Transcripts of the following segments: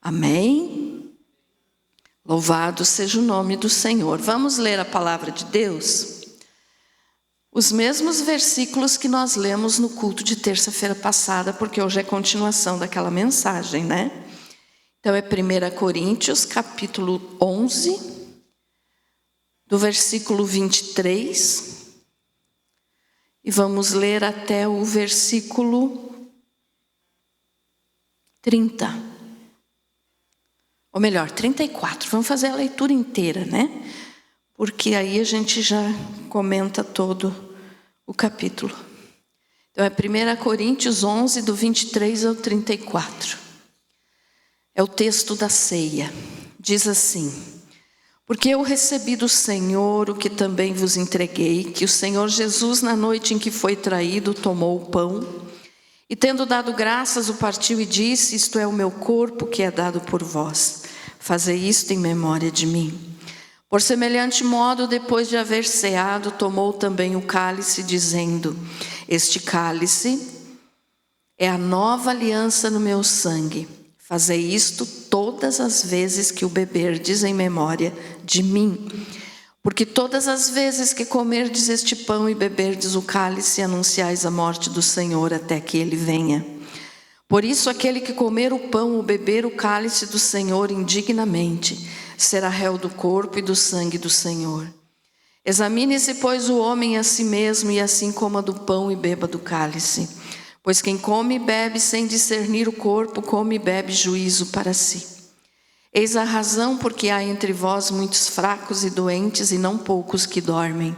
Amém? Louvado seja o nome do Senhor. Vamos ler a palavra de Deus? Os mesmos versículos que nós lemos no culto de terça-feira passada, porque hoje é continuação daquela mensagem, né? Então é 1 Coríntios, capítulo 11, do versículo 23, e vamos ler até o versículo 30. Ou melhor, 34. Vamos fazer a leitura inteira, né? Porque aí a gente já comenta todo o capítulo. Então é 1 Coríntios 11, do 23 ao 34. É o texto da ceia. Diz assim: porque eu recebi do Senhor o que também vos entreguei, que o Senhor Jesus, na noite em que foi traído, tomou o pão, e tendo dado graças, o partiu e disse: isto é o meu corpo que é dado por vós. Fazei isto em memória de mim. Por semelhante modo, depois de haver ceado, tomou também o cálice, dizendo: este cálice é a nova aliança no meu sangue. Fazei isto todas as vezes que o beberdes em memória de mim. Porque todas as vezes que comerdes este pão e beberdes o cálice, anunciais a morte do Senhor até que ele venha. Por isso, aquele que comer o pão ou beber o cálice do Senhor indignamente, será réu do corpo e do sangue do Senhor. Examine-se, pois, o homem a si mesmo, e assim coma do pão e beba do cálice. Pois quem come e bebe sem discernir o corpo, come e bebe juízo para si. Eis a razão porque há entre vós muitos fracos e doentes, e não poucos que dormem.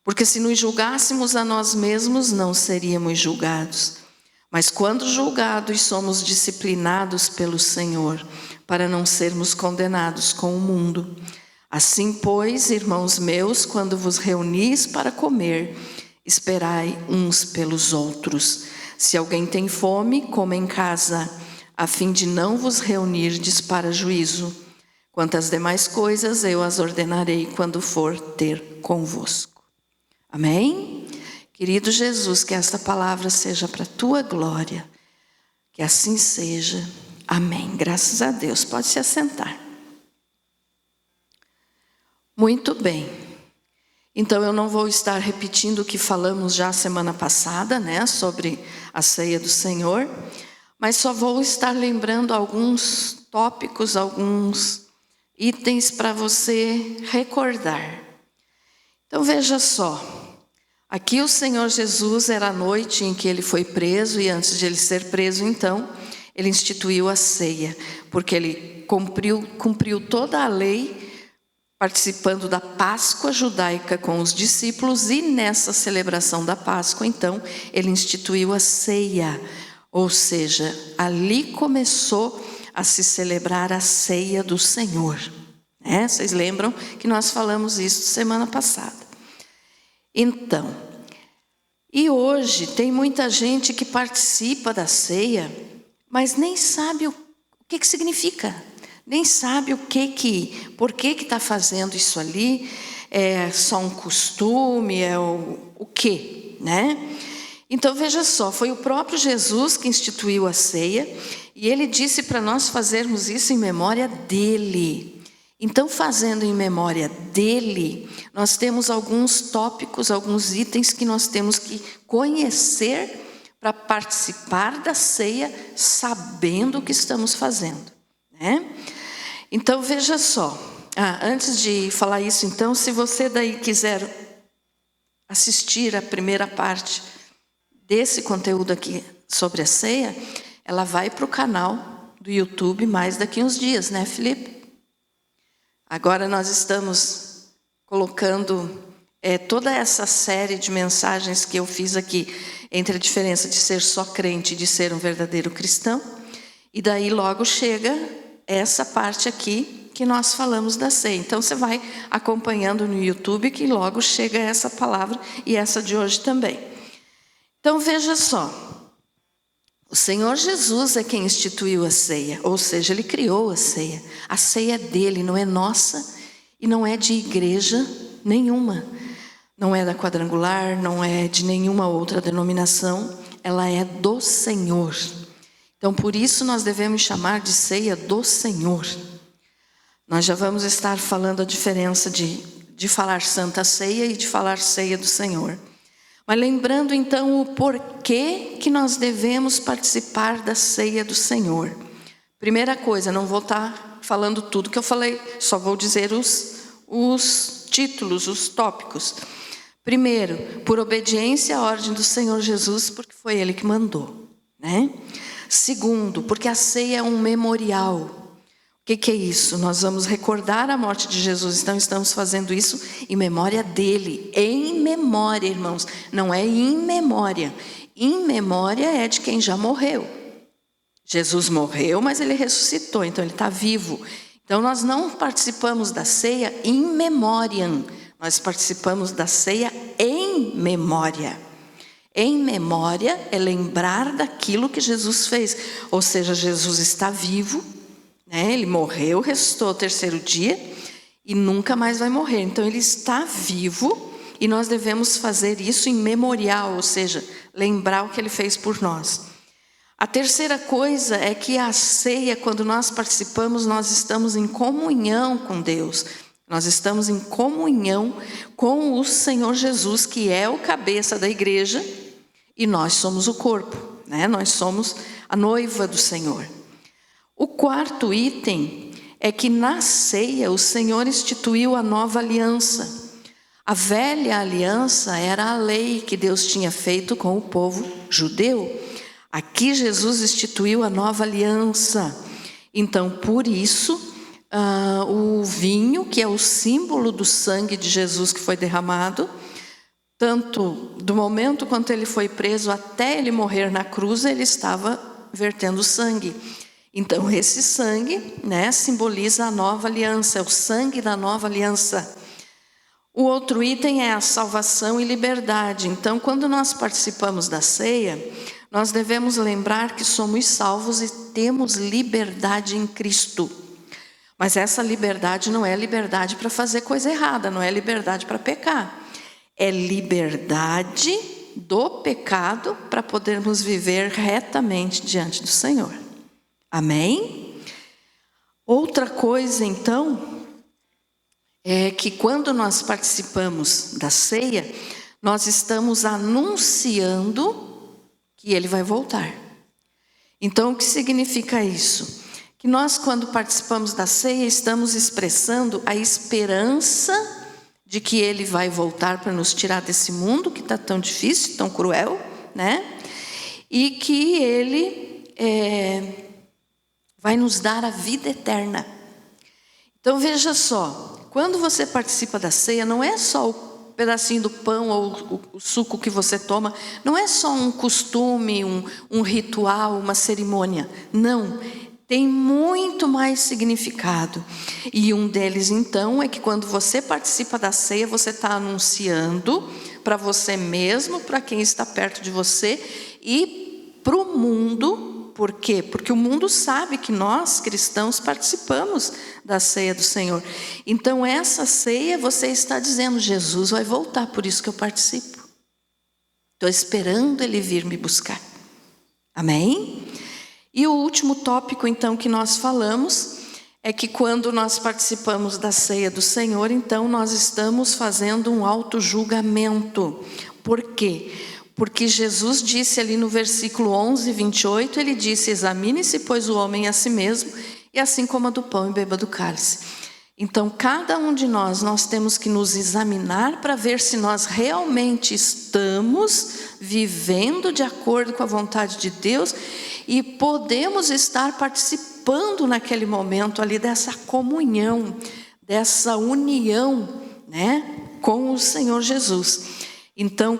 Porque se nos julgássemos a nós mesmos, não seríamos julgados. Mas quando julgados, somos disciplinados pelo Senhor, para não sermos condenados com o mundo. Assim, pois, irmãos meus, quando vos reunis para comer, esperai uns pelos outros. Se alguém tem fome, coma em casa, a fim de não vos reunirdes para juízo. Quanto às demais coisas, eu as ordenarei quando for ter convosco. Amém? Querido Jesus, que esta palavra seja para a tua glória. Que assim seja. Amém. Graças a Deus. Pode se assentar. Muito bem. Então eu não vou estar repetindo o que falamos já semana passada, né, sobre a ceia do Senhor, mas só vou estar lembrando alguns tópicos, alguns itens para você recordar. Então veja só. Aqui o Senhor Jesus, era a noite em que ele foi preso, e antes de ele ser preso, então, ele instituiu a ceia, porque ele cumpriu toda a lei, participando da Páscoa judaica com os discípulos, e nessa celebração da Páscoa, então, ele instituiu a ceia, ou seja, ali começou a se celebrar a ceia do Senhor. Vocês lembram que nós falamos isso semana passada. Então, e hoje tem muita gente que participa da ceia, mas nem sabe o que significa, nem sabe por que está fazendo isso ali, é só um costume, é o quê, né? Então veja só, foi o próprio Jesus que instituiu a ceia, e ele disse para nós fazermos isso em memória dele. Então, fazendo em memória dele, nós temos alguns tópicos, alguns itens que nós temos que conhecer para participar da ceia, sabendo o que estamos fazendo, né? Então, veja só. Antes de falar isso, então, se você daí quiser assistir a primeira parte desse conteúdo aqui sobre a ceia, ela vai para o canal do YouTube mais daqui uns dias, né, Felipe? Agora nós estamos colocando toda essa série de mensagens que eu fiz aqui, entre a diferença de ser só crente e de ser um verdadeiro cristão. E daí logo chega essa parte aqui que nós falamos da ceia. Então você vai acompanhando no YouTube que logo chega essa palavra e essa de hoje também. Então veja só. O Senhor Jesus é quem instituiu a ceia, ou seja, Ele criou a ceia. A ceia é dele, não é nossa e não é de igreja nenhuma. Não é da Quadrangular, não é de nenhuma outra denominação, ela é do Senhor. Então, por isso nós devemos chamar de ceia do Senhor. Nós já vamos estar falando a diferença de falar Santa Ceia e de falar ceia do Senhor. Mas lembrando então o porquê que nós devemos participar da ceia do Senhor. Primeira coisa, não vou estar falando tudo que eu falei, só vou dizer os títulos, os tópicos. Primeiro, por obediência à ordem do Senhor Jesus, porque foi Ele que mandou, né? Segundo, porque a ceia é um memorial. O que é isso? Nós vamos recordar a morte de Jesus, então estamos fazendo isso em memória dele. Em memória, irmãos, não é em memória. Em memória é de quem já morreu. Jesus morreu, mas ele ressuscitou, então ele está vivo. Então nós não participamos da ceia in memoriam, nós participamos da ceia em memória. Em memória é lembrar daquilo que Jesus fez, ou seja, Jesus está vivo, né? Ele morreu, ressuscitou ao terceiro dia e nunca mais vai morrer. Então ele está vivo e nós devemos fazer isso em memorial, ou seja, lembrar o que ele fez por nós. A terceira coisa é que a ceia, quando nós participamos, nós estamos em comunhão com Deus. Nós estamos em comunhão com o Senhor Jesus, que é o cabeça da igreja, e nós somos o corpo, né? Nós somos a noiva do Senhor. O quarto item é que na ceia o Senhor instituiu a nova aliança. A velha aliança era a lei que Deus tinha feito com o povo judeu. Aqui Jesus instituiu a nova aliança. Então, por isso, o vinho, que é o símbolo do sangue de Jesus que foi derramado, tanto do momento quando ele foi preso até ele morrer na cruz, ele estava vertendo sangue. Então, esse sangue, né, simboliza a nova aliança, é o sangue da nova aliança. O outro item é a salvação e liberdade. Então, quando nós participamos da ceia, nós devemos lembrar que somos salvos e temos liberdade em Cristo. Mas essa liberdade não é liberdade para fazer coisa errada, não é liberdade para pecar. É liberdade do pecado para podermos viver retamente diante do Senhor. Amém? Outra coisa, então, é que quando nós participamos da ceia, nós estamos anunciando que ele vai voltar. Então, o que significa isso? Que nós, quando participamos da ceia, estamos expressando a esperança de que ele vai voltar para nos tirar desse mundo que está tão difícil, tão cruel, né? E que ele vai nos dar a vida eterna. Então veja só, quando você participa da ceia, não é só o pedacinho do pão ou o suco que você toma, não é só um costume, um ritual, uma cerimônia. Não, tem muito mais significado. E um deles, então, é que quando você participa da ceia, você está anunciando para você mesmo, para quem está perto de você e para o mundo. Por quê? Porque o mundo sabe que nós, cristãos, participamos da ceia do Senhor. Então, essa ceia, você está dizendo, Jesus vai voltar, por isso que eu participo. Estou esperando ele vir me buscar. Amém? E o último tópico, então, que nós falamos, é que quando nós participamos da ceia do Senhor, então, nós estamos fazendo um autojulgamento. Por quê? Porque Jesus disse ali no versículo 11, 28, ele disse, examine-se, pois, o homem a si mesmo, e assim coma do pão e beba do cálice. Então, cada um de nós temos que nos examinar para ver se nós realmente estamos vivendo de acordo com a vontade de Deus e podemos estar participando naquele momento ali dessa comunhão, dessa união, né, com o Senhor Jesus. Então,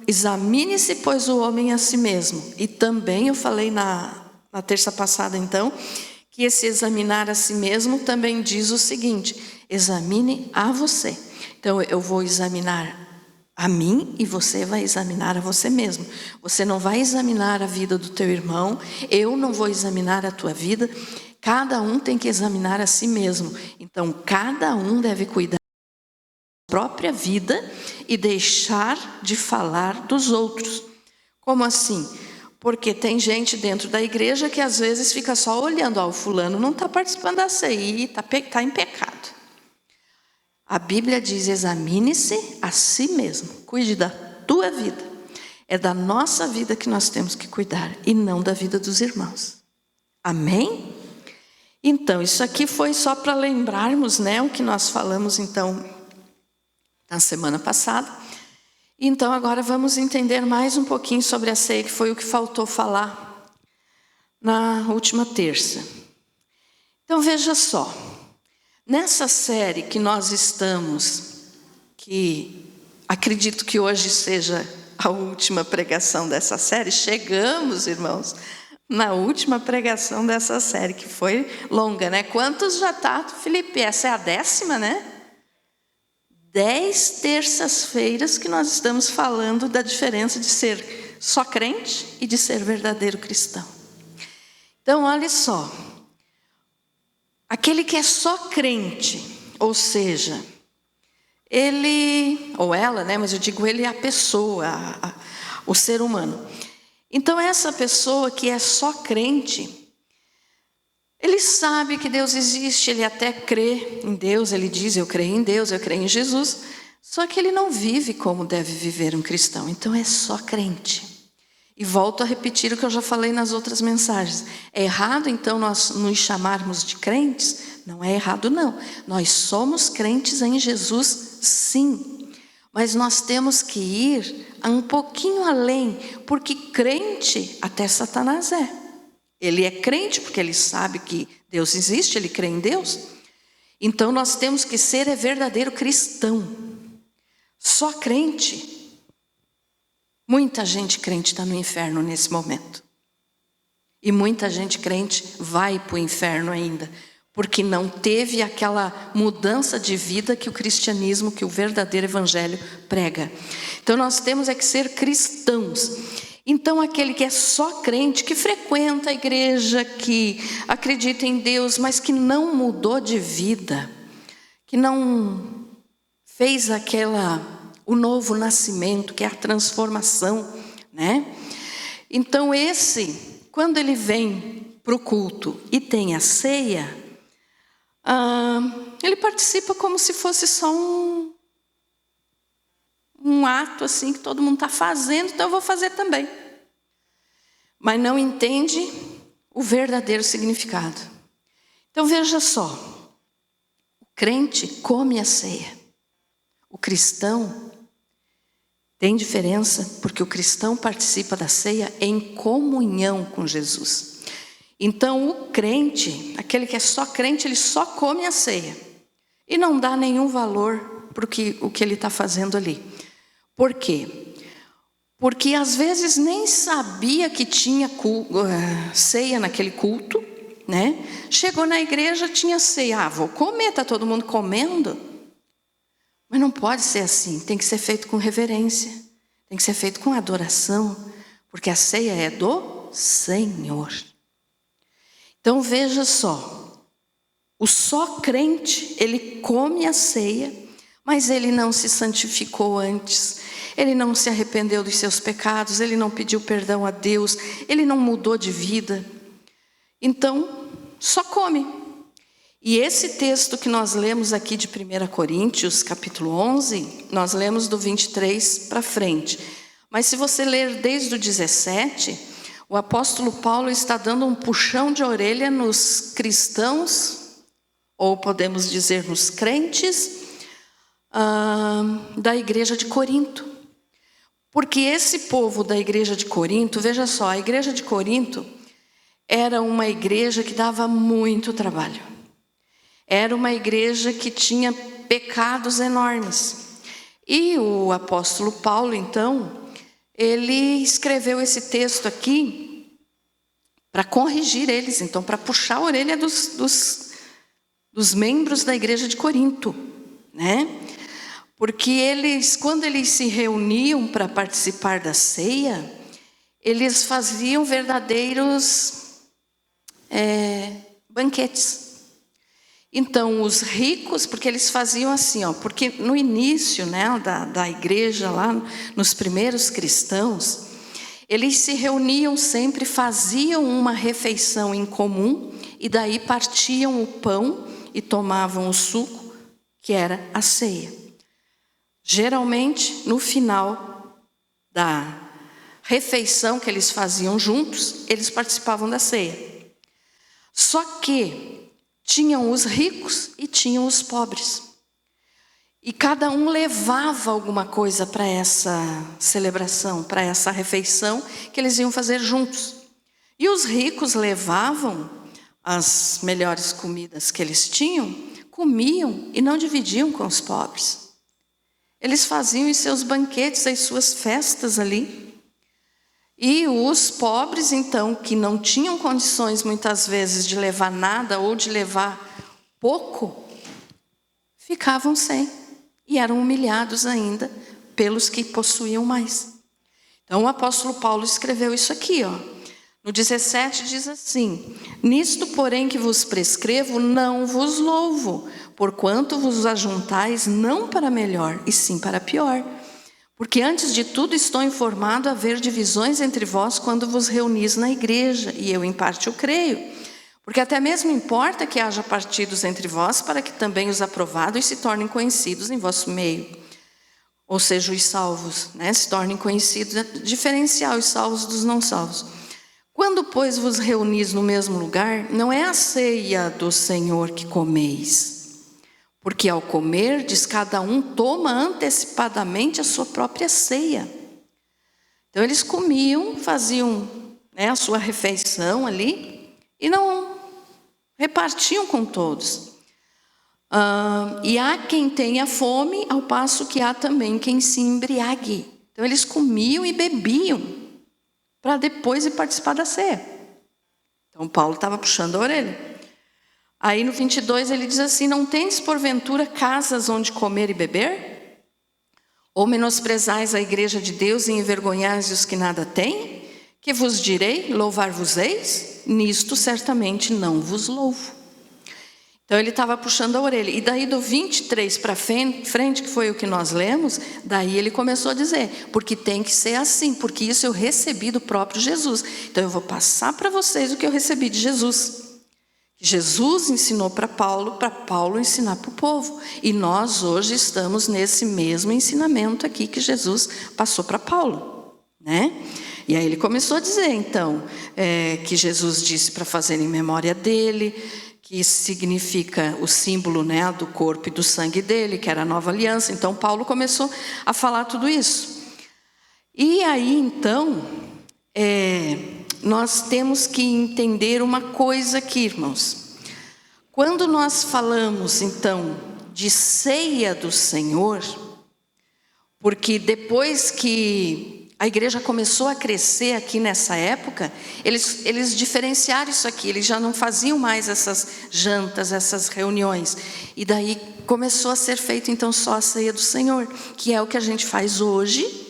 examine-se, pois, o homem a si mesmo. E também eu falei na terça passada, então, que esse examinar a si mesmo também diz o seguinte, examine a você. Então, eu vou examinar a mim e você vai examinar a você mesmo. Você não vai examinar a vida do teu irmão, eu não vou examinar a tua vida. Cada um tem que examinar a si mesmo. Então, cada um deve cuidar própria vida e deixar de falar dos outros. Como assim? Porque tem gente dentro da igreja que às vezes fica só olhando, o fulano não está participando da ceia e está em pecado. A Bíblia diz, examine-se a si mesmo, cuide da tua vida. É da nossa vida que nós temos que cuidar e não da vida dos irmãos. Amém? Então, isso aqui foi só para lembrarmos, né, o que nós falamos então na semana passada. Então agora vamos entender mais um pouquinho sobre a ceia, que foi o que faltou falar na última terça. Então veja só, nessa série que nós estamos, que acredito que hoje seja a última pregação dessa série, chegamos, irmãos, na última pregação dessa série, que foi longa, né? Quantos já está, Felipe? Essa é a 10ª, né? 10 terças-feiras que nós estamos falando da diferença de ser só crente e de ser verdadeiro cristão. Então, olha só. Aquele que é só crente, ou seja, ele, ou ela, né? Mas eu digo ele é a pessoa, o ser humano. Então, essa pessoa que é só crente, ele sabe que Deus existe, ele até crê em Deus, ele diz, eu creio em Deus, eu creio em Jesus, só que ele não vive como deve viver um cristão, então é só crente. E volto a repetir o que eu já falei nas outras mensagens. É errado então nós nos chamarmos de crentes? Não é errado não, nós somos crentes em Jesus sim. Mas nós temos que ir um pouquinho além, porque crente até Satanás é. Ele é crente porque ele sabe que Deus existe, ele crê em Deus. Então nós temos que ser verdadeiro cristão. Só crente. Muita gente crente está no inferno nesse momento. E muita gente crente vai para o inferno ainda, porque não teve aquela mudança de vida que o cristianismo, que o verdadeiro evangelho prega. Então nós temos é que ser cristãos. Então aquele que é só crente, que frequenta a igreja, que acredita em Deus, mas que não mudou de vida, que não fez o novo nascimento, que é a transformação, né? Então esse, quando ele vem para o culto e tem a ceia, ele participa como se fosse só um ato assim que todo mundo está fazendo, então eu vou fazer também. Mas não entende o verdadeiro significado. Então veja só, o crente come a ceia. O cristão tem diferença, porque o cristão participa da ceia em comunhão com Jesus. Então o crente, aquele que é só crente, ele só come a ceia. E não dá nenhum valor para o que ele está fazendo ali. Por quê? Porque às vezes nem sabia que tinha ceia naquele culto, né? Chegou na igreja, tinha ceia. Vou comer, está todo mundo comendo. Mas não pode ser assim, tem que ser feito com reverência. Tem que ser feito com adoração, porque a ceia é do Senhor. Então veja só, o só crente, ele come a ceia, mas ele não se santificou antes, ele não se arrependeu dos seus pecados, ele não pediu perdão a Deus, ele não mudou de vida. Então, só come. E esse texto que nós lemos aqui de 1 Coríntios, capítulo 11, nós lemos do 23 para frente. Mas se você ler desde o 17, o apóstolo Paulo está dando um puxão de orelha nos cristãos, ou podemos dizer nos crentes, da igreja de Corinto. Porque esse povo da igreja de Corinto, veja só, a igreja de Corinto era uma igreja que dava muito trabalho. Era uma igreja que tinha pecados enormes. E o apóstolo Paulo, então, ele escreveu esse texto aqui para corrigir eles, então, para puxar a orelha dos membros da igreja de Corinto, né? Porque eles, quando eles se reuniam para participar da ceia, eles faziam verdadeiros banquetes. Então, os ricos, porque eles faziam assim, porque no início, né, da igreja, lá nos primeiros cristãos, Eles se reuniam sempre, faziam uma refeição em comum e daí partiam o pão e tomavam o suco, que era a ceia. Geralmente, no final da refeição que eles faziam juntos, eles participavam da ceia. Só que tinham os ricos e tinham os pobres. E cada um levava alguma coisa para essa celebração, para essa refeição que eles iam fazer juntos. E os ricos levavam as melhores comidas que eles tinham, comiam e não dividiam com os pobres. Eles faziam os seus banquetes, as suas festas ali. E os pobres, então, que não tinham condições muitas vezes de levar nada ou de levar pouco, ficavam sem. E eram humilhados ainda pelos que possuíam mais. Então o apóstolo Paulo escreveu isso aqui, ó. No 17 diz assim: nisto, porém, que vos prescrevo, não vos louvo, porquanto vos ajuntais não para melhor, e sim para pior. Porque antes de tudo estou informado a haver divisões entre vós quando vos reunis na igreja, e eu em parte o creio. Porque até mesmo importa que haja partidos entre vós, para que também os aprovados se tornem conhecidos em vosso meio. Ou seja, os salvos, se tornem conhecidos, diferenciar os salvos dos não salvos. Quando, pois, vos reunis no mesmo lugar, não é a ceia do Senhor que comeis. Porque ao comerdes, cada um toma antecipadamente a sua própria ceia. Então eles comiam, faziam a sua refeição ali, e não repartiam com todos. E há quem tenha fome, ao passo que há também quem se embriague. Então eles comiam e bebiam, para depois ir participar da ceia. Então Paulo estava puxando a orelha. Aí no 22 ele diz assim: não tendes porventura casas onde comer e beber? Ou menosprezais a igreja de Deus e envergonhais os que nada têm? Que vos direi, louvar-vos-eis? Nisto certamente não vos louvo. Então ele estava puxando a orelha. E daí do 23 para frente, que foi o que nós lemos, daí ele começou a dizer: porque tem que ser assim, porque isso eu recebi do próprio Jesus. Então eu vou passar para vocês o que eu recebi de Jesus. Jesus ensinou para Paulo ensinar para o povo. E nós hoje estamos nesse mesmo ensinamento aqui que Jesus passou para Paulo, E aí ele começou a dizer, então, que Jesus disse para fazer em memória dele, que isso significa o símbolo do corpo e do sangue dele, que era a nova aliança. Então Paulo começou a falar tudo isso. E aí então, nós temos que entender uma coisa aqui, irmãos. Quando nós falamos então de ceia do Senhor, porque depois que a igreja começou a crescer aqui nessa época, eles diferenciaram isso aqui, eles já não faziam mais essas jantas, essas reuniões. E daí começou a ser feito então só a ceia do Senhor, que é o que a gente faz hoje,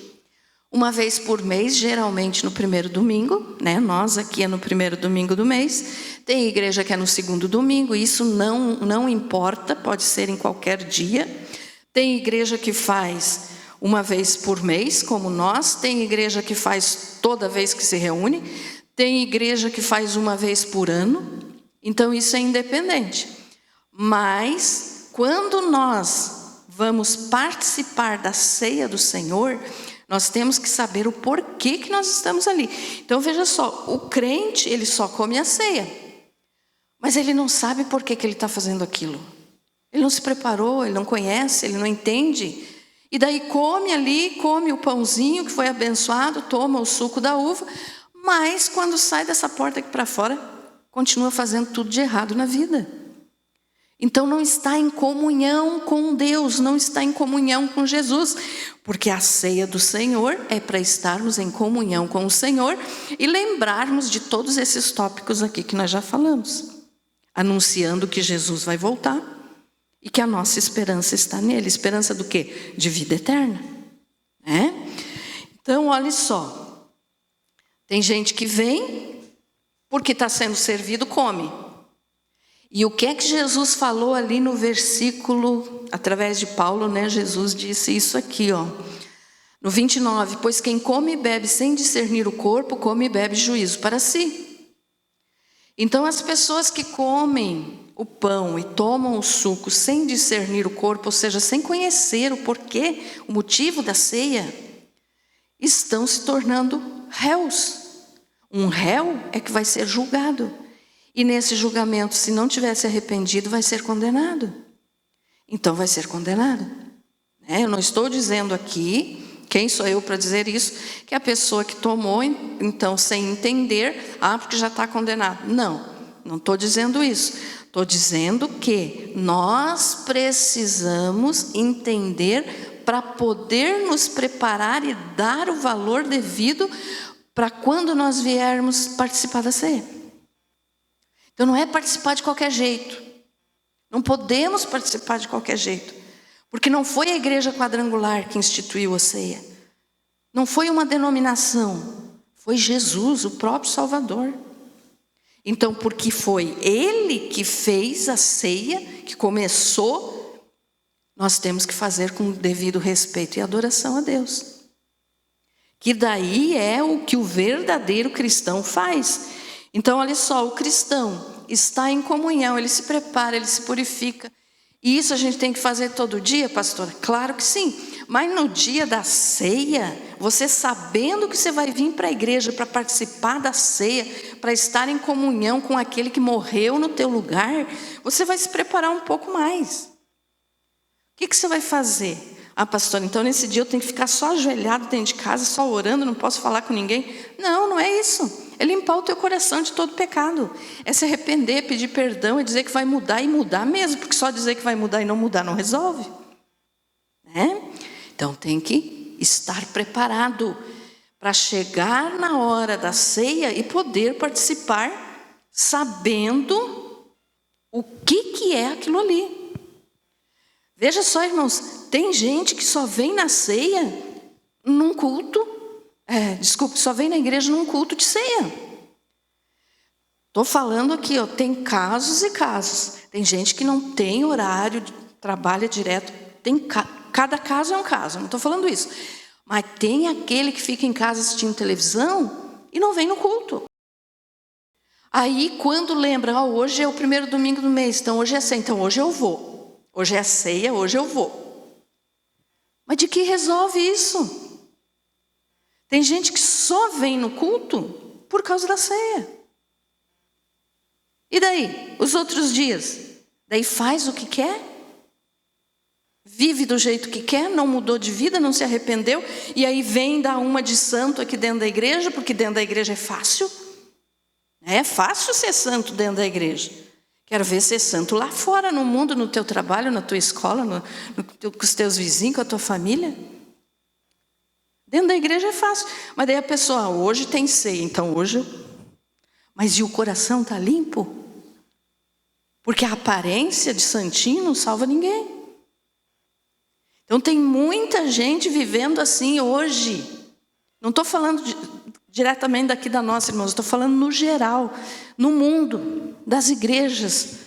uma vez por mês, geralmente no primeiro domingo, Nós aqui é no primeiro domingo do mês, tem igreja que é no segundo domingo, e isso não importa, pode ser em qualquer dia. Tem igreja que faz uma vez por mês, como nós. Tem igreja que faz toda vez que se reúne. Tem igreja que faz uma vez por ano. Então isso é independente. Mas quando nós vamos participar da ceia do Senhor, nós temos que saber o porquê que nós estamos ali. Então veja só, o crente, ele só come a ceia, mas ele não sabe por que ele está fazendo aquilo. Ele não se preparou, ele não conhece, ele não entende. E daí come o pãozinho que foi abençoado, toma o suco da uva, mas quando sai dessa porta aqui para fora, continua fazendo tudo de errado na vida. Então não está em comunhão com Deus, não está em comunhão com Jesus, porque a ceia do Senhor é para estarmos em comunhão com o Senhor e lembrarmos de todos esses tópicos aqui que nós já falamos, anunciando que Jesus vai voltar. E que a nossa esperança está nele. Esperança do quê? De vida eterna. Então, olha só. Tem gente que vem, porque está sendo servido, come. E o que é que Jesus falou ali no versículo, através de Paulo, Jesus disse isso aqui, ó. No 29, pois quem come e bebe sem discernir o corpo, come e bebe juízo para si. Então as pessoas que comem o pão e tomam o suco sem discernir o corpo, ou seja, sem conhecer o porquê, o motivo da ceia, estão se tornando réus. Um réu é que vai ser julgado. E nesse julgamento, se não tivesse arrependido, vai ser condenado. Então vai ser condenado. Eu não estou dizendo aqui, quem sou eu para dizer isso, que a pessoa que tomou, então sem entender, porque já está condenado. Não estou dizendo isso. Estou dizendo que nós precisamos entender para poder nos preparar e dar o valor devido para quando nós viermos participar da ceia. Então não é participar de qualquer jeito. Não podemos participar de qualquer jeito. Porque não foi a igreja quadrangular que instituiu a ceia. Não foi uma denominação. Foi Jesus, o próprio Salvador. Então, porque foi Ele que fez a ceia, que começou, nós temos que fazer com o devido respeito e adoração a Deus. Que daí é o que o verdadeiro cristão faz. Então, olha só, o cristão está em comunhão, ele se prepara, ele se purifica. E isso a gente tem que fazer todo dia, pastora? Claro que sim. Mas no dia da ceia, você sabendo que você vai vir para a igreja para participar da ceia, para estar em comunhão com aquele que morreu no teu lugar, você vai se preparar um pouco mais. O que você vai fazer? Pastora, então nesse dia eu tenho que ficar só ajoelhado dentro de casa, só orando, não posso falar com ninguém. Não é isso. É limpar o teu coração de todo pecado. É se arrepender, pedir perdão, é dizer que vai mudar e mudar mesmo, porque só dizer que vai mudar e não mudar não resolve. Então tem que estar preparado para chegar na hora da ceia e poder participar sabendo o que é aquilo ali. Veja só, irmãos, tem gente que só vem na ceia num culto, só vem na igreja num culto de ceia. Estou falando aqui, tem casos e casos. Tem gente que não tem horário, trabalha direto. Cada caso é um caso, não estou falando isso. Mas tem aquele que fica em casa assistindo televisão e não vem no culto. Aí quando lembra, hoje é o primeiro domingo do mês, então hoje é ceia, então hoje eu vou. Hoje é ceia, hoje eu vou. Mas de que resolve isso? Tem gente que só vem no culto por causa da ceia. E daí? Os outros dias? Daí faz o que quer? Vive do jeito que quer? Não mudou de vida? Não se arrependeu? E aí vem dar uma de santo aqui dentro da igreja, porque dentro da igreja é fácil. É fácil ser santo dentro da igreja. Quero ver ser santo lá fora, no mundo, no teu trabalho, na tua escola, com os teus vizinhos, com a tua família. Dentro da igreja é fácil. Mas daí a pessoa, hoje tem ceia, então hoje... Mas e o coração está limpo? Porque a aparência de santinho não salva ninguém. Então tem muita gente vivendo assim hoje. Não estou falando diretamente daqui da nossa, irmãos, estou falando no geral, no mundo, das igrejas,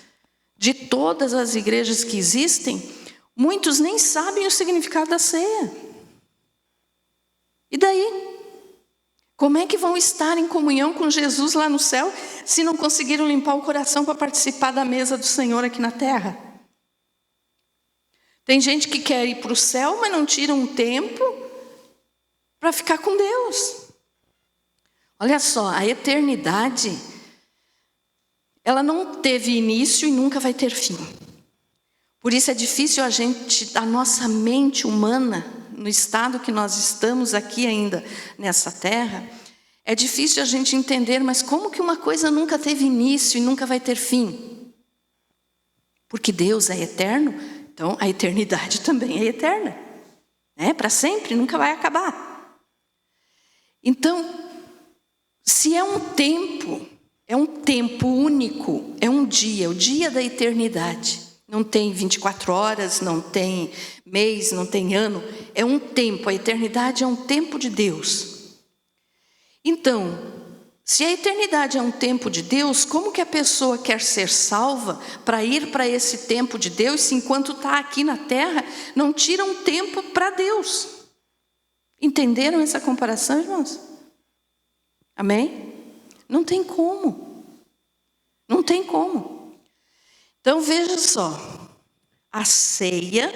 de todas as igrejas que existem, muitos nem sabem o significado da ceia. E daí? Como é que vão estar em comunhão com Jesus lá no céu, se não conseguiram limpar o coração para participar da mesa do Senhor aqui na terra? Tem gente que quer ir para o céu, mas não tira um tempo para ficar com Deus. Olha só, a eternidade, ela não teve início e nunca vai ter fim. Por isso é difícil a nossa mente humana, no estado que nós estamos aqui ainda nessa terra, é difícil a gente entender, mas como que uma coisa nunca teve início e nunca vai ter fim? Porque Deus é eterno, então a eternidade também é eterna. Para sempre, nunca vai acabar. Então, se é um tempo único, é um dia, o dia da eternidade. Não tem 24 horas, não tem mês, não tem ano. É um tempo, a eternidade é um tempo de Deus. Então, se a eternidade é um tempo de Deus, como que a pessoa quer ser salva para ir para esse tempo de Deus, se enquanto está aqui na terra, não tira um tempo para Deus? Entenderam essa comparação, irmãos? Amém? Não tem como. Não tem como. Então veja só. A ceia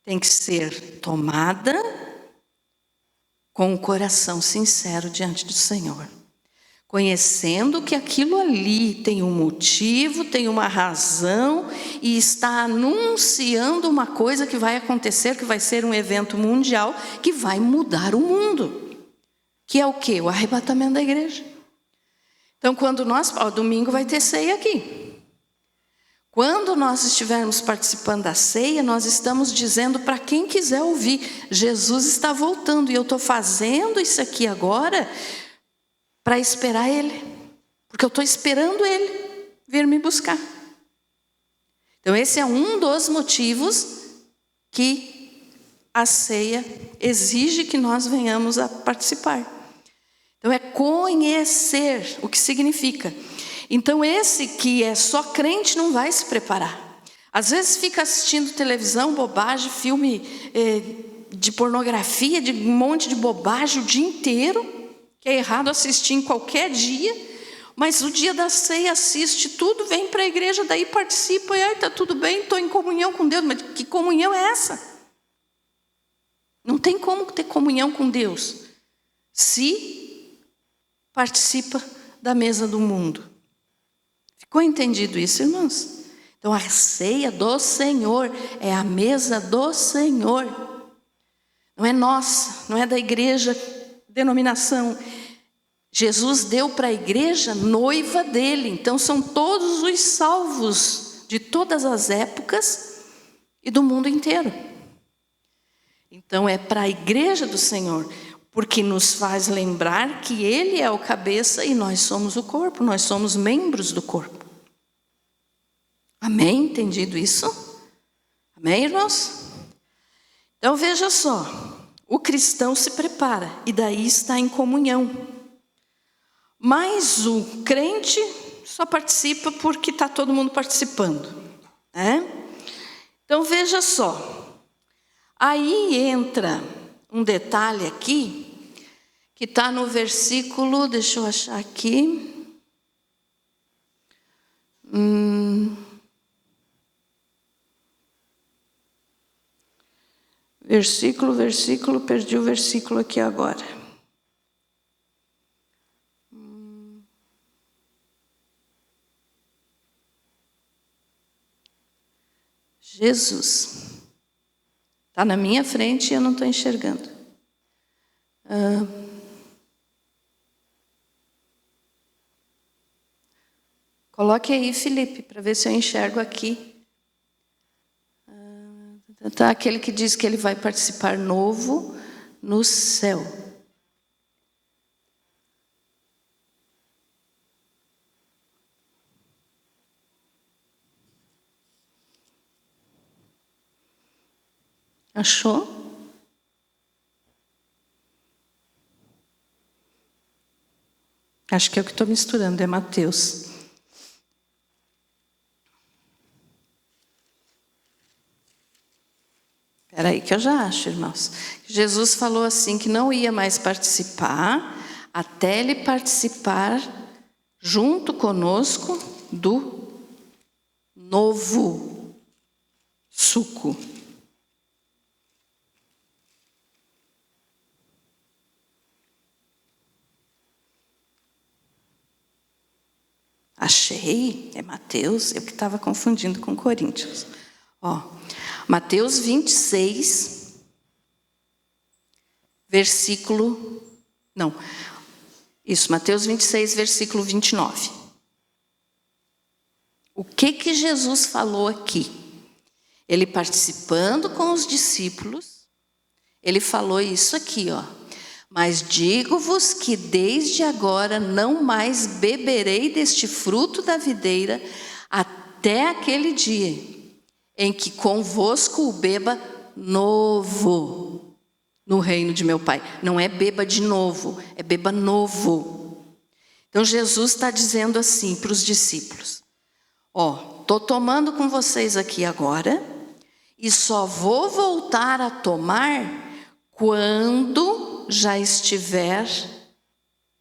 tem que ser tomada com o coração sincero diante do Senhor. Conhecendo que aquilo ali tem um motivo, tem uma razão e está anunciando uma coisa que vai acontecer, que vai ser um evento mundial, que vai mudar o mundo. Que é o quê? O arrebatamento da igreja. Então, quando domingo vai ter ceia aqui. Quando nós estivermos participando da ceia, nós estamos dizendo para quem quiser ouvir, Jesus está voltando e eu estou fazendo isso aqui agora para esperar Ele, porque eu estou esperando Ele vir me buscar. Então esse é um dos motivos que a ceia exige que nós venhamos a participar. Então é conhecer o que significa. Então esse que é só crente não vai se preparar. Às vezes fica assistindo televisão, bobagem, filme de pornografia, de um monte de bobagem o dia inteiro, que é errado assistir em qualquer dia, mas o dia da ceia assiste tudo, vem para a igreja, daí participa, e está tudo bem, estou em comunhão com Deus. Mas que comunhão é essa? Não tem como ter comunhão com Deus se participa da mesa do mundo. Ficou entendido isso, irmãos? Então a ceia do Senhor é a mesa do Senhor. Não é nossa, não é da igreja, denominação. Jesus deu para a igreja noiva dele. Então são todos os salvos de todas as épocas e do mundo inteiro. Então é para a igreja do Senhor, porque nos faz lembrar que Ele é o cabeça e nós somos o corpo, nós somos membros do corpo. Amém? Entendido isso? Amém, irmãos? Então veja só. O cristão se prepara e daí está em comunhão. Mas o crente só participa porque está todo mundo participando. Então veja só. Aí entra um detalhe aqui, que está no versículo, deixa eu achar aqui. Versículo, perdi o versículo aqui agora. Jesus. Está na minha frente e eu não estou enxergando. Coloque aí, Felipe, para ver se eu enxergo aqui. Tá, aquele que diz que ele vai participar novo no céu. Achou? Acho que é o que estou misturando, é Mateus. Espera aí que eu já acho, irmãos. Jesus falou assim que não ia mais participar até ele participar junto conosco do novo suco. Achei, é Mateus, eu que estava confundindo com Coríntios. Mateus 26, Mateus 26, versículo 29. O que Jesus falou aqui? Ele participando com os discípulos, ele falou isso aqui, Mas digo-vos que desde agora não mais beberei deste fruto da videira até aquele dia em que convosco o beba novo no reino de meu Pai. Não é beba de novo, é beba novo. Então Jesus está dizendo assim para os discípulos: estou tomando com vocês aqui agora e só vou voltar a tomar quando já estiver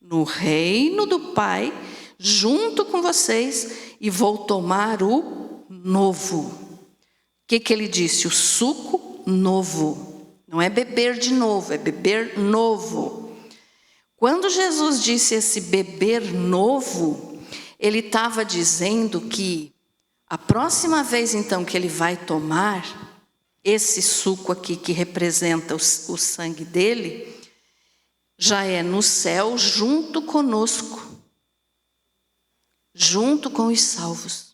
no reino do Pai, junto com vocês, e vou tomar o novo. O que ele disse? O suco novo. Não é beber de novo, é beber novo. Quando Jesus disse esse beber novo, ele estava dizendo que a próxima vez então que ele vai tomar esse suco aqui que representa o sangue dele, já é no céu junto conosco, junto com os salvos.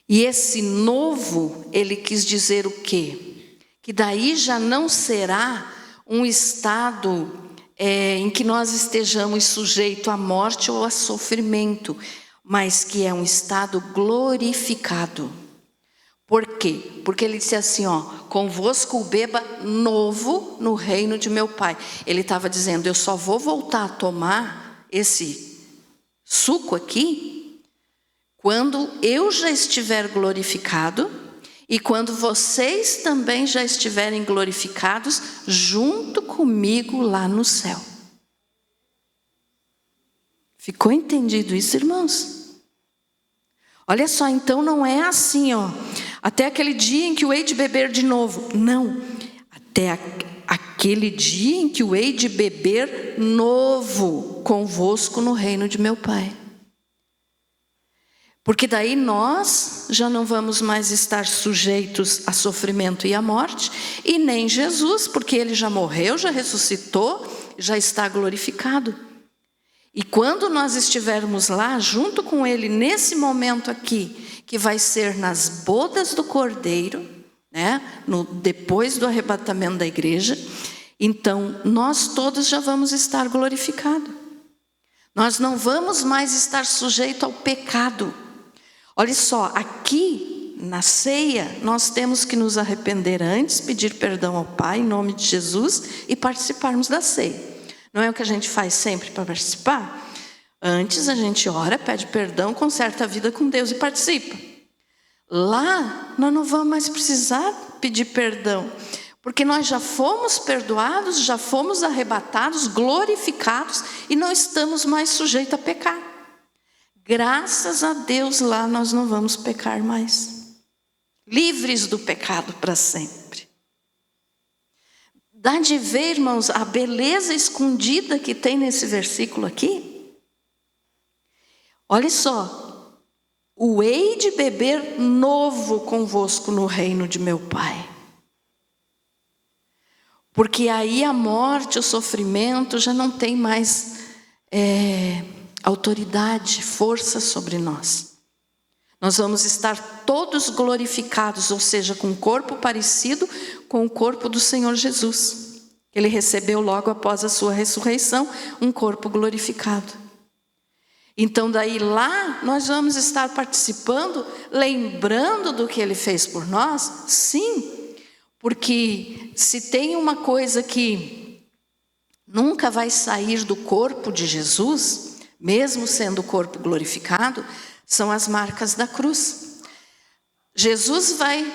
E esse novo, ele quis dizer o quê? Que daí já não será um estado em que nós estejamos sujeitos à morte ou a sofrimento, mas que é um estado glorificado. Por quê? Porque ele disse assim, convosco beba novo no reino de meu Pai. Ele estava dizendo, eu só vou voltar a tomar esse suco aqui quando eu já estiver glorificado e quando vocês também já estiverem glorificados junto comigo lá no céu. Ficou entendido isso, irmãos? Olha só, então não é assim, até aquele dia em que eu hei de beber de novo. Não, até aquele dia em que eu hei de beber novo convosco no reino de meu Pai. Porque daí nós já não vamos mais estar sujeitos a sofrimento e à morte, e nem Jesus, porque ele já morreu, já ressuscitou, já está glorificado. E quando nós estivermos lá, junto com ele, nesse momento aqui, que vai ser nas bodas do Cordeiro, né? Depois do arrebatamento da igreja, então nós todos já vamos estar glorificados. Nós não vamos mais estar sujeitos ao pecado. Olha só, aqui na ceia, nós temos que nos arrepender antes, pedir perdão ao Pai, em nome de Jesus, e participarmos da ceia. Não é o que a gente faz sempre para participar? Antes a gente ora, pede perdão, conserta a vida com Deus e participa. Lá nós não vamos mais precisar pedir perdão, porque nós já fomos perdoados, já fomos arrebatados, glorificados e não estamos mais sujeitos a pecar. Graças a Deus lá nós não vamos pecar mais. Livres do pecado para sempre. Dá de ver, irmãos, a beleza escondida que tem nesse versículo aqui? Olha só. O hei de beber novo convosco no reino de meu Pai. Porque aí a morte, o sofrimento já não tem mais autoridade, força sobre nós. Nós vamos estar todos glorificados, ou seja, com um corpo parecido com o corpo do Senhor Jesus. Ele recebeu logo após a sua ressurreição um corpo glorificado. Então daí lá nós vamos estar participando, lembrando do que Ele fez por nós? Sim, porque se tem uma coisa que nunca vai sair do corpo de Jesus, mesmo sendo o corpo glorificado, são as marcas da cruz. Jesus vai,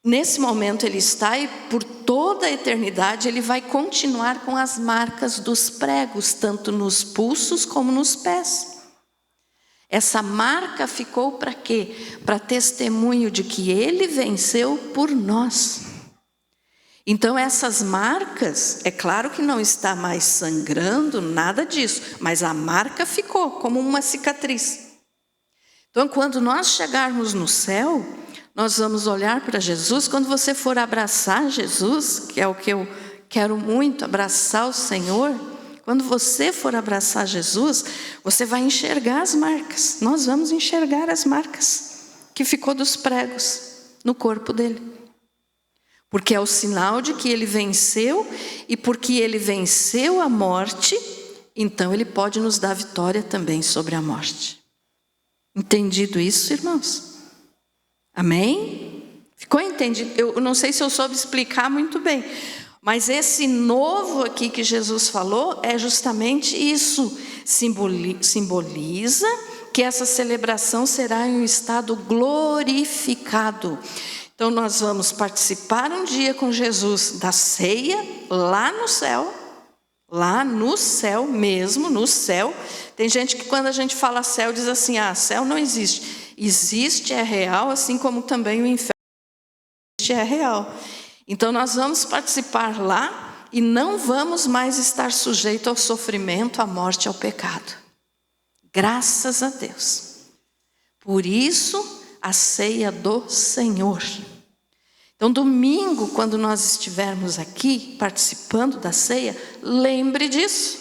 nesse momento ele está, e por toda a eternidade ele vai continuar com as marcas dos pregos, tanto nos pulsos como nos pés. Essa marca ficou para quê? Para testemunho de que ele venceu por nós. Então essas marcas, é claro que não está mais sangrando, nada disso, mas a marca ficou como uma cicatriz. Então, quando nós chegarmos no céu, nós vamos olhar para Jesus. Quando você for abraçar Jesus, que é o que eu quero muito, abraçar o Senhor, quando você for abraçar Jesus, você vai enxergar as marcas. Nós vamos enxergar as marcas que ficou dos pregos no corpo dele. Porque é o sinal de que ele venceu, e porque ele venceu a morte, então ele pode nos dar vitória também sobre a morte. Entendido isso, irmãos? Amém? Ficou entendido? Eu não sei se eu soube explicar muito bem, mas esse novo aqui que Jesus falou é justamente isso. Simboliza que essa celebração será em um estado glorificado. Então nós vamos participar um dia com Jesus da ceia lá no céu mesmo, no céu. Tem gente que quando a gente fala céu diz assim, céu não existe. Existe, é real, assim como também o inferno existe, é real. Então nós vamos participar lá e não vamos mais estar sujeitos ao sofrimento, à morte, ao pecado. Graças a Deus. Por isso, a ceia do Senhor. Então, domingo, quando nós estivermos aqui participando da ceia, lembre disso.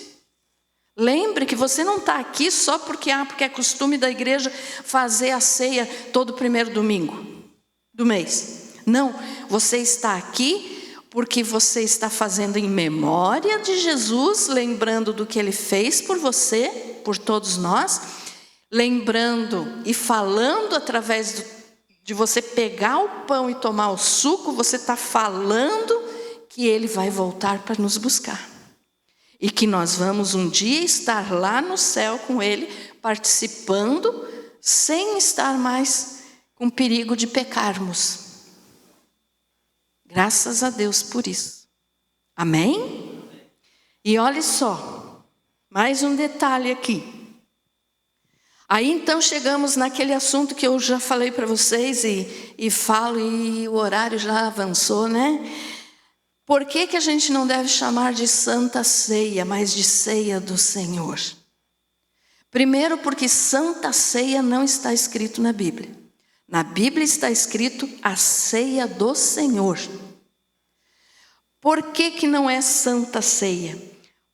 Lembre que você não está aqui só porque é costume da igreja fazer a ceia todo primeiro domingo do mês. Não, você está aqui porque você está fazendo em memória de Jesus, lembrando do que Ele fez por você, por todos nós, lembrando e falando através de você pegar o pão e tomar o suco, você está falando que Ele vai voltar para nos buscar. E que nós vamos um dia estar lá no céu com Ele, participando, sem estar mais com perigo de pecarmos. Graças a Deus por isso. Amém? E olha só, mais um detalhe aqui. Aí então chegamos naquele assunto que eu já falei para vocês e falo, e o horário já avançou, né? Por que a gente não deve chamar de Santa Ceia, mas de Ceia do Senhor? Primeiro porque Santa Ceia não está escrito na Bíblia. Na Bíblia está escrito a Ceia do Senhor. Por que não é Santa Ceia?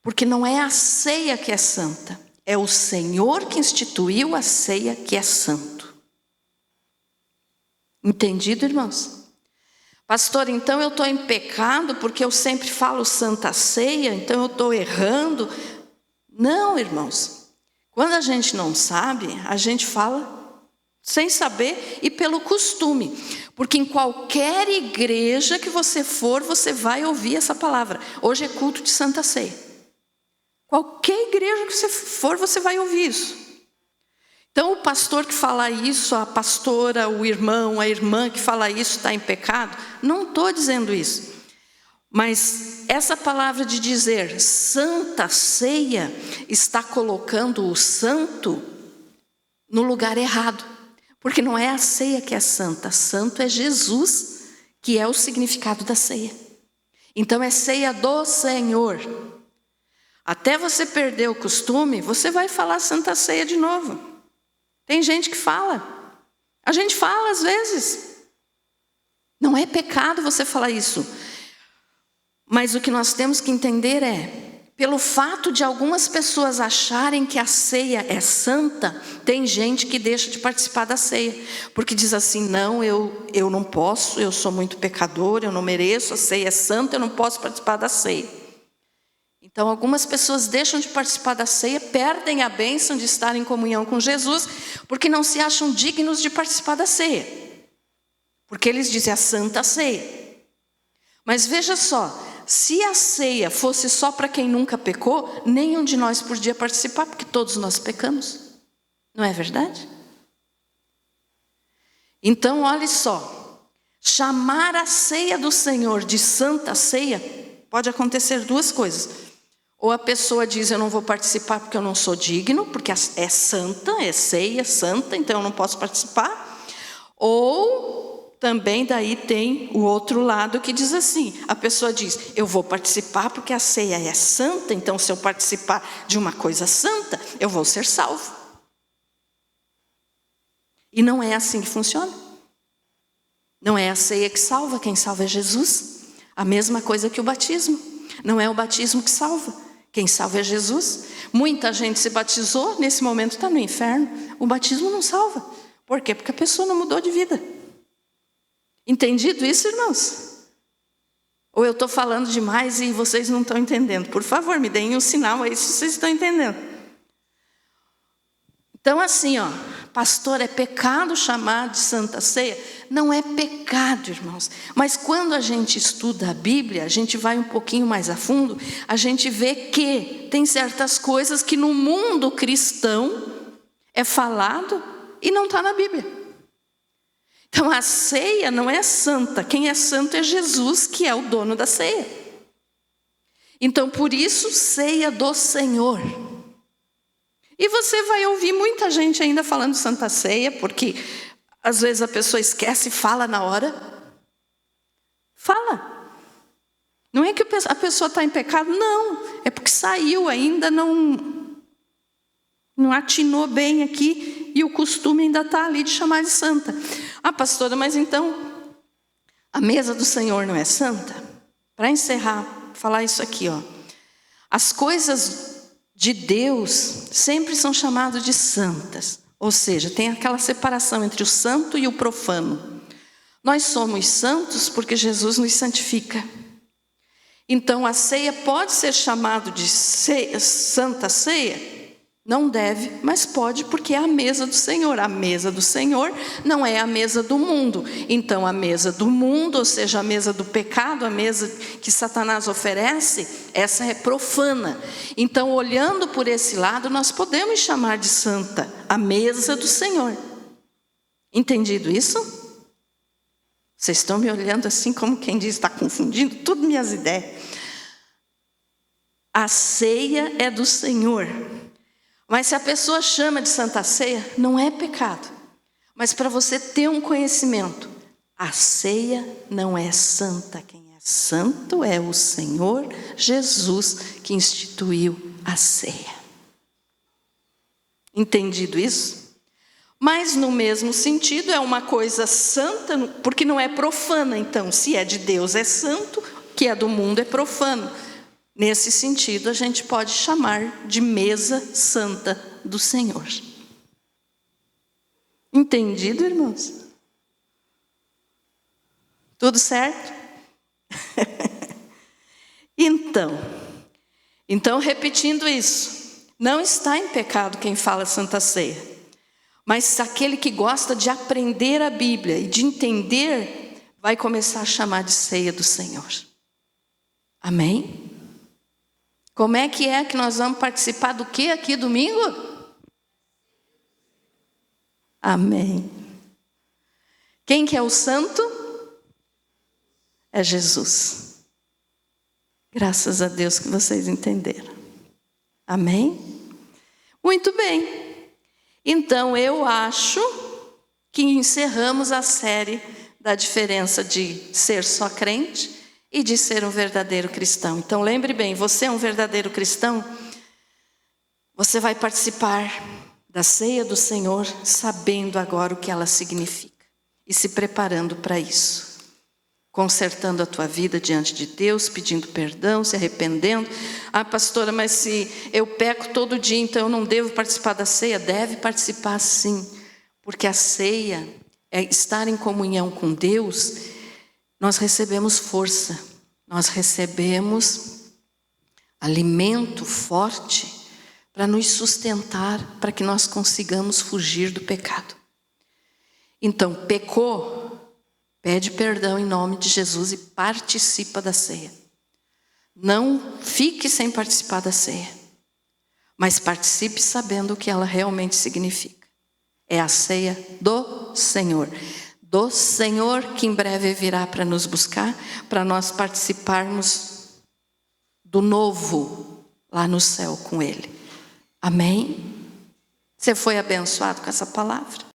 Porque não é a ceia que é santa. É o Senhor que instituiu a ceia que é santo. Entendido, irmãos? Pastor, então eu estou em pecado porque eu sempre falo Santa Ceia, então eu estou errando. Não, irmãos. Quando a gente não sabe, a gente fala sem saber e pelo costume. Porque em qualquer igreja que você for, você vai ouvir essa palavra. Hoje é culto de Santa Ceia. Qualquer igreja que você for, você vai ouvir isso. Então o pastor que fala isso, a pastora, o irmão, a irmã que fala isso está em pecado. Não estou dizendo isso. Mas essa palavra de dizer Santa Ceia está colocando o santo no lugar errado. Porque não é a ceia que é santa. Santo é Jesus, que é o significado da ceia. Então é ceia do Senhor. Até você perder o costume, você vai falar Santa Ceia de novo. Tem gente que fala. A gente fala às vezes. Não é pecado você falar isso. Mas o que nós temos que entender é, pelo fato de algumas pessoas acharem que a ceia é santa, tem gente que deixa de participar da ceia. Porque diz assim, não, eu não posso, eu sou muito pecador, eu não mereço, a ceia é santa, eu não posso participar da ceia. Então algumas pessoas deixam de participar da ceia, perdem a bênção de estar em comunhão com Jesus, porque não se acham dignos de participar da ceia. Porque eles dizem a Santa Ceia. Mas veja só, se a ceia fosse só para quem nunca pecou, nenhum de nós podia participar, porque todos nós pecamos. Não é verdade? Então olhe só, chamar a ceia do Senhor de Santa Ceia, pode acontecer duas coisas. Ou a pessoa diz, eu não vou participar porque eu não sou digno, porque é santa, é ceia, santa, então eu não posso participar. Ou também daí tem o outro lado que diz assim, a pessoa diz, eu vou participar porque a ceia é santa, então se eu participar de uma coisa santa, eu vou ser salvo. E não é assim que funciona. Não é a ceia que salva, quem salva é Jesus. A mesma coisa que o batismo. Não é o batismo que salva. Quem salva é Jesus. Muita gente se batizou, nesse momento está no inferno. O batismo não salva. Por quê? Porque a pessoa não mudou de vida. Entendido isso, irmãos? Ou eu estou falando demais e vocês não estão entendendo? Por favor, me deem um sinal aí se vocês estão entendendo. Então assim, pastor, é pecado chamar de Santa Ceia? Não é pecado, irmãos. Mas quando a gente estuda a Bíblia, a gente vai um pouquinho mais a fundo, a gente vê que tem certas coisas que no mundo cristão é falado e não está na Bíblia. Então a ceia não é santa. Quem é santo é Jesus, que é o dono da ceia. Então por isso, ceia do Senhor. E você vai ouvir muita gente ainda falando Santa Ceia, porque às vezes a pessoa esquece e fala na hora. Fala. Não é que a pessoa está em pecado, não. É porque saiu ainda, não atinou bem aqui, e o costume ainda está ali de chamar de santa. Ah, pastora, mas então a mesa do Senhor não é santa? Para encerrar, falar isso aqui, ó. As coisas de Deus sempre são chamadas de santas. Ou seja, tem aquela separação entre o santo e o profano. Nós somos santos porque Jesus nos santifica. Então a ceia pode ser chamada de Santa Ceia? Não deve, mas pode, porque é a mesa do Senhor. A mesa do Senhor não é a mesa do mundo. Então a mesa do mundo, ou seja, a mesa do pecado, a mesa que Satanás oferece, essa é profana. Então, olhando por esse lado, nós podemos chamar de santa a mesa do Senhor. Entendido isso? Vocês estão me olhando assim como quem diz, está confundindo tudo minhas ideias. A ceia é do Senhor. Mas se a pessoa chama de Santa Ceia, não é pecado. Mas para você ter um conhecimento, a ceia não é santa. Quem é santo é o Senhor Jesus, que instituiu a ceia. Entendido isso? Mas no mesmo sentido, é uma coisa santa, porque não é profana. Então, se é de Deus é santo, que é do mundo é profano. Nesse sentido, a gente pode chamar de mesa santa do Senhor. Entendido, irmãos? Tudo certo? Então, repetindo isso, não está em pecado quem fala Santa Ceia, mas aquele que gosta de aprender a Bíblia e de entender, vai começar a chamar de ceia do Senhor. Amém? Como é que nós vamos participar do que aqui domingo? Amém. Quem que é o santo? É Jesus. Graças a Deus que vocês entenderam. Amém? Muito bem. Então eu acho que encerramos a série da diferença de ser só crente e de ser um verdadeiro cristão. Então lembre bem, você é um verdadeiro cristão, você vai participar da ceia do Senhor sabendo agora o que ela significa e se preparando para isso, consertando a tua vida diante de Deus, pedindo perdão, se arrependendo. Ah, pastora, mas se eu peco todo dia, então eu não devo participar da ceia? Deve participar sim, porque a ceia é estar em comunhão com Deus. Nós recebemos força, nós recebemos alimento forte para nos sustentar, para que nós consigamos fugir do pecado. Então, pecou, pede perdão em nome de Jesus e participa da ceia. Não fique sem participar da ceia, mas participe sabendo o que ela realmente significa. É a ceia do Senhor. Do Senhor que em breve virá para nos buscar, para nós participarmos do novo lá no céu com Ele. Amém? Você foi abençoado com essa palavra?